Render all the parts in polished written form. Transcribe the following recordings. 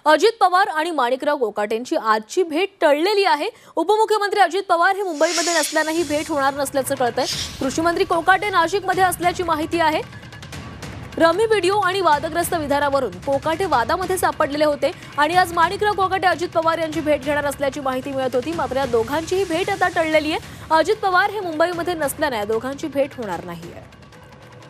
अजित पवार आणि माणिकराव कोकाटेंची आजची भेट टळलेली आहे। उपमुख्यमंत्री अजित पवार हे मुंबईमध्ये नसल्याने ही भेट होणार नसल्याचं कळतंय। कृषी मंत्री कोकाटे नाशिकमध्ये असल्याची माहिती आहे। रमी व्हिडिओ आणि वादग्रस्त विधानावरून कोकाटे वादामध्ये सापडलेले होते आणि आज माणिकराव कोकाटे अजित पवार यांची भेट घेणार असल्याची माहिती मिळत होती। मात्र या दोघांचीही भेट आता टळलेली आहे। अजित पवार हे मुंबईमध्ये नसल्याने या दोघांची भेट होणार नाहीये।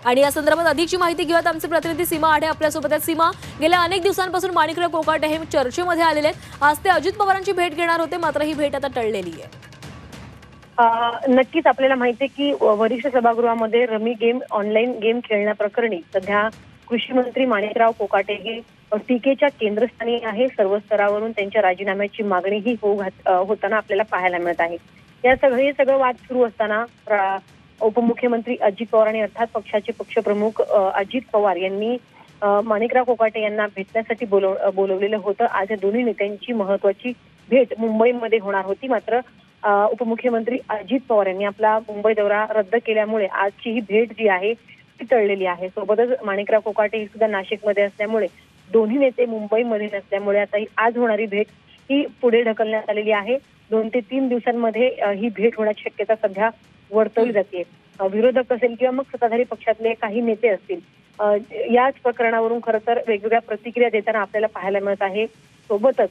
आणि या संदर्भात अधिकची माहिती घेऊयात। आमचे प्रतिनिधी सीमा आढे आपल्यासोबत आहेत। सीमा, गेल्या अनेक दिवसांपासून माणिकराव कोकाटे हे चर्चेमध्ये आलेले आहेत। आज ते अजित पवारांची भेट घेणार होते, मात्र ही भेट आता टळलेली आहे। नक्कीच आपल्याला माहिती आहे की वरिष्ठ सभागृहामध्ये रमी गेम ऑनलाईन गेम खेळण्याप्रकरणी सध्या कृषी मंत्री माणिकराव कोकाटे हे टीकेच्या केंद्रस्थानी आहे। सर्व स्तरावरून त्यांच्या राजीनाम्याची मागणी ही होताना आपल्याला पाहायला मिळत आहे। या सगळं वाद सुरू असताना उपमुख्यमंत्री अजित पवार आणि अर्थात पक्षाचे पक्षप्रमुख अजित पवार यांनी माणिकराव कोकाटे यांना भेटण्यासाठी बोलवलेलं होतं। आज या दोन्ही नेत्यांची महत्त्वाची भेट मुंबईमध्ये होणार होती, मात्र उपमुख्यमंत्री अजित पवार यांनी आपला मुंबई दौरा रद्द केल्यामुळे आजची ही भेट जी आहे ती टळलेली आहे। सोबतच माणिकराव कोकाटे ही सुद्धा नाशिकमध्ये असल्यामुळे दोन्ही नेते मुंबईमध्ये नसल्यामुळे आता आज होणारी भेट ही पुढे ढकलण्यात आलेली आहे। 2 ते 3 दिवसांमध्ये ही भेट होण्याची शक्यता सध्या वर्तवली जाते। विरोधक असेल किंवा मग सत्ताधारी पक्षातले काही नेते असतील, याच प्रकरणावरून खरं तर वेगवेगळ्या प्रतिक्रिया देताना आपल्याला पाहायला मिळत आहे। सोबतच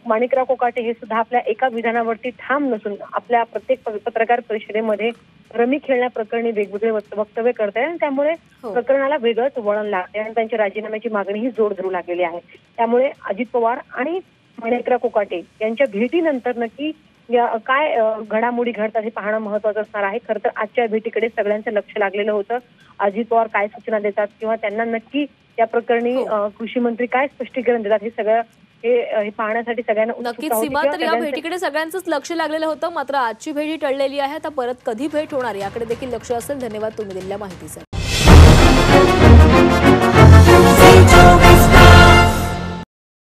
माणिकराव कोकाटे हे सुद्धा आपल्या एका विधानावरती ठाम नसून आपल्या प्रत्येक पत्रकार परिषदेमध्ये रमी खेळण्याप्रकरणी वेगवेगळे वक्तव्य करत आहेत आणि त्यामुळे प्रकरणाला वेगळंच वळण लागते आणि त्यांच्या राजीनाम्याची मागणी ही जोर धरू लागलेली आहे। त्यामुळे अजित पवार आणि माणिकराव कोकाटे यांच्या भेटीनंतर नक्की काय घडामोडी घडतात हे पाहणं महत्त्वाचं असणार आहे। खरं तर आजच्या भेटीकडे सगळ्यांचं लक्ष लागलेलं होतं। अजित पवार काय सूचना देतात किंवा त्यांना नक्की या प्रकरणी कृषी मंत्री काय स्पष्टीकरण देतात हे सगळं हे पाहण्यासाठी सगळ्यांना नक्कीच सीमा, तर या भेटीकडे सगळ्यांचंच लक्ष लागलेलं होतं, मात्र आजची भेट टळलेली आहे। आता परत कधी भेट होणार याकडे देखील लक्ष असेल। धन्यवाद तुम्ही दिलेल्या माहितीसाठी।